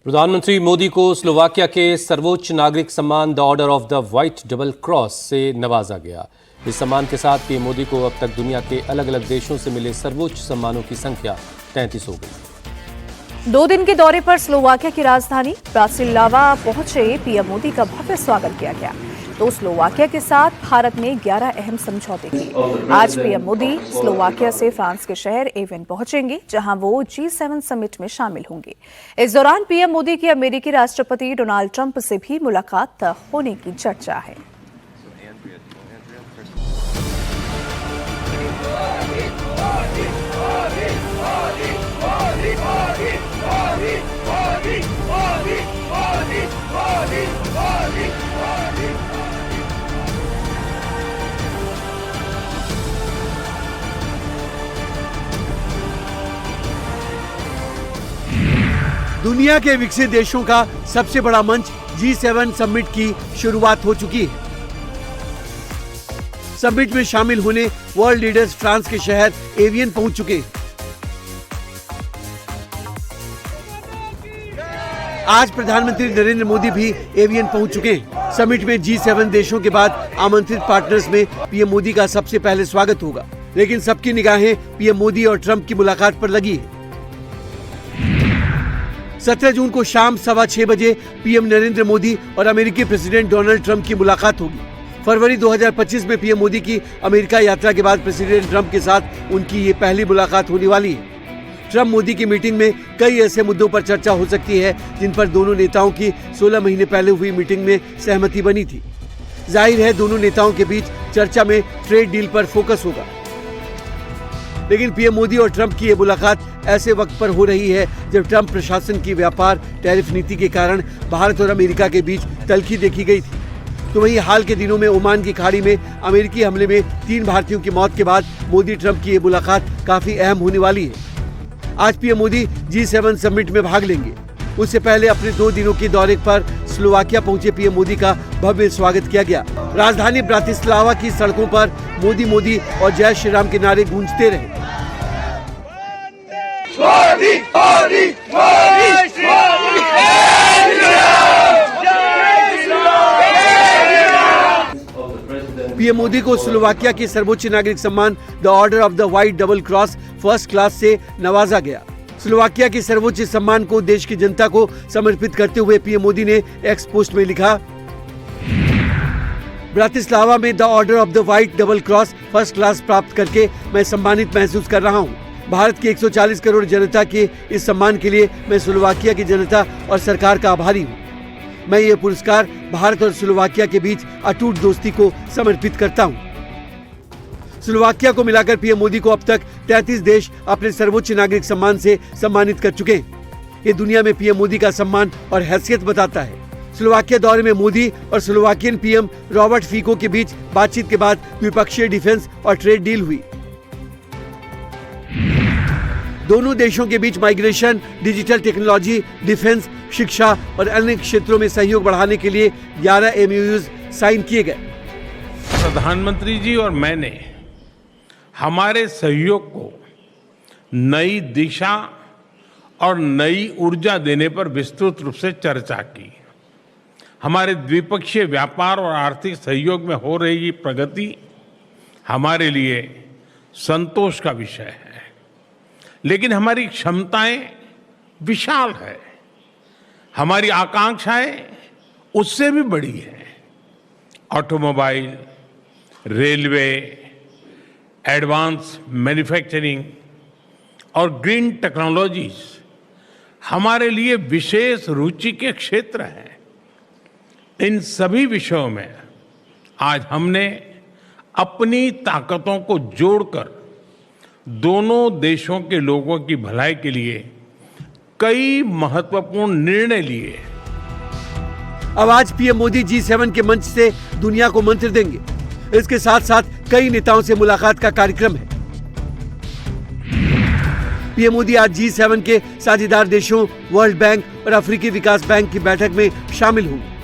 प्रधानमंत्री मोदी को स्लोवाकिया के सर्वोच्च नागरिक सम्मान the order of the white double cross से नवाजा गया। इस सम्मान के साथ पीएम मोदी को अब तक दुनिया के अलग अलग देशों से मिले सर्वोच्च सम्मानों की संख्या 33 हो गई। 2 दिन के दौरे पर स्लोवाकिया की राजधानी ब्राटिस्लावा पहुंचे पीएम मोदी का भव्य स्वागत किया गया। तो स्लोवाकिया के साथ भारत ने 11 अहम समझौते किए। आज पीएम मोदी स्लोवाकिया से फ्रांस के शहर एवियन पहुंचेंगे, जहां वो G7 समिट में शामिल होंगे। इस दौरान पीएम मोदी की अमेरिकी राष्ट्रपति डोनाल्ड ट्रंप से भी मुलाकात होने की चर्चा है। दुनिया के विकसित देशों का सबसे बड़ा मंच G7 समिट की शुरुआत हो चुकी है। समिट में शामिल होने वर्ल्ड लीडर्स फ्रांस के शहर एवियन पहुंच चुके हैं। आज प्रधानमंत्री नरेंद्र मोदी भी एवियन पहुंच चुके हैं। समिट में G7 देशों के बाद आमंत्रित पार्टनर्स में पीएम मोदी का सबसे पहले स्वागत होगा, लेकिन सबकी निगाहें पीएम मोदी और ट्रंप की मुलाकात पर लगी है। 17 जून को शाम 6:15 बजे पीएम नरेंद्र मोदी और अमेरिकी प्रेसिडेंट डोनाल्ड ट्रंप की मुलाकात होगी। फरवरी 2025 में पीएम मोदी की अमेरिका यात्रा के बाद प्रेसिडेंट ट्रंप के साथ उनकी ये पहली मुलाकात होने वाली है। ट्रंप मोदी की मीटिंग में कई ऐसे मुद्दों पर चर्चा हो सकती है जिन पर दोनों नेताओं की 16 महीने पहले हुई मीटिंग में सहमति बनी थी। जाहिर है दोनों नेताओं के बीच चर्चा में ट्रेड डील पर फोकस होगा, लेकिन पीएम मोदी और ट्रंप की ये मुलाकात ऐसे वक्त पर हो रही है जब ट्रंप प्रशासन की व्यापार टैरिफ नीति के कारण भारत और अमेरिका के बीच तल्खी देखी गई थी। तो वहीं हाल के दिनों में ओमान की खाड़ी में अमेरिकी हमले में 3 भारतीयों की मौत के बाद मोदी ट्रंप की ये मुलाकात काफी अहम होने वाली है। आज पीएम मोदी G7 समिट में भाग लेंगे। उससे पहले अपने 2 दिनों के दौरे पर स्लोवाकिया पहुंचे पीएम मोदी का भव्य स्वागत किया गया। राजधानी ब्राटिस्लावा की सड़कों पर मोदी मोदी और जय श्री राम के नारे गूंजते रहे। पीएम मोदी को स्लोवाकिया के सर्वोच्च नागरिक सम्मान the order of the white double cross first class से नवाजा गया। स्लोवाकिया के सर्वोच्च सम्मान को देश की जनता को समर्पित करते हुए पीएम मोदी ने एक्स पोस्ट में लिखा, ब्राटिस्लावा में the order of the white double cross first class प्राप्त करके मैं सम्मानित महसूस कर रहा हूँ। भारत की 140 करोड़ जनता के इस सम्मान के लिए मैं स्लोवाकिया की जनता और सरकार का आभारी हूँ। मैं ये पुरस्कार भारत और स्लोवाकिया के बीच अटूट दोस्ती को समर्पित करता हूँ। स्लोवाकिया को मिलाकर पीएम मोदी को अब तक 33 देश अपने सर्वोच्च नागरिक सम्मान से सम्मानित कर चुके हैं। ये दुनिया में पीएम मोदी का सम्मान और हैसियत बताता है। स्लोवाकिया दौरे में मोदी और स्लोवाकियन पीएम रॉबर्ट फीको के बीच बातचीत के बाद द्विपक्षीय डिफेंस और ट्रेड डील हुई। दोनों देशों के बीच माइग्रेशन, डिजिटल टेक्नोलॉजी, डिफेंस, शिक्षा और अन्य क्षेत्रों में सहयोग बढ़ाने के लिए 11 MOUs साइन किए गए। प्रधानमंत्री जी और मैंने हमारे सहयोग को नई दिशा और नई ऊर्जा देने पर विस्तृत रूप से चर्चा की। हमारे द्विपक्षीय व्यापार और आर्थिक सहयोग में हो रही प्रगति हमारे लिए संतोष का विषय है, लेकिन हमारी क्षमताएं विशाल है, हमारी आकांक्षाएं उससे भी बड़ी है। ऑटोमोबाइल, रेलवे, एडवांस मैन्युफैक्चरिंग और ग्रीन टेक्नोलॉजीज हमारे लिए विशेष रुचि के क्षेत्र हैं। इन सभी विषयों में आज हमने अपनी ताकतों को जोड़कर दोनों देशों के लोगों की भलाई के लिए कई महत्वपूर्ण निर्णय लिए। अब आज पीएम मोदी G7 के मंच से दुनिया को मंत्र देंगे। इसके साथ साथ कई नेताओं से मुलाकात का कार्यक्रम है। पीएम मोदी आज G7 के साझेदार देशों वर्ल्ड बैंक और अफ्रीकी विकास बैंक की बैठक में शामिल होंगे।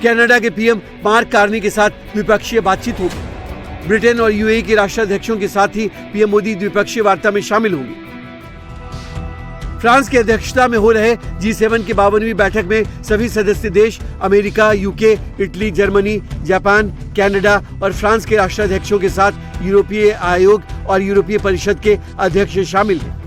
कनाडा के पीएम मार्क कार्नी के साथ द्विपक्षीय बातचीत होगी। ब्रिटेन और UAE के राष्ट्राध्यक्षों के साथ ही पीएम मोदी द्विपक्षीय वार्ता में शामिल होंगे। फ्रांस की अध्यक्षता में हो रहे G7 की 52वीं बैठक में सभी सदस्य देश America, UK, Italy, Germany, Japan, Canada और फ्रांस के राष्ट्राध्यक्षों के साथ यूरोपीय आयोग और यूरोपीय परिषद के अध्यक्ष शामिल हैं।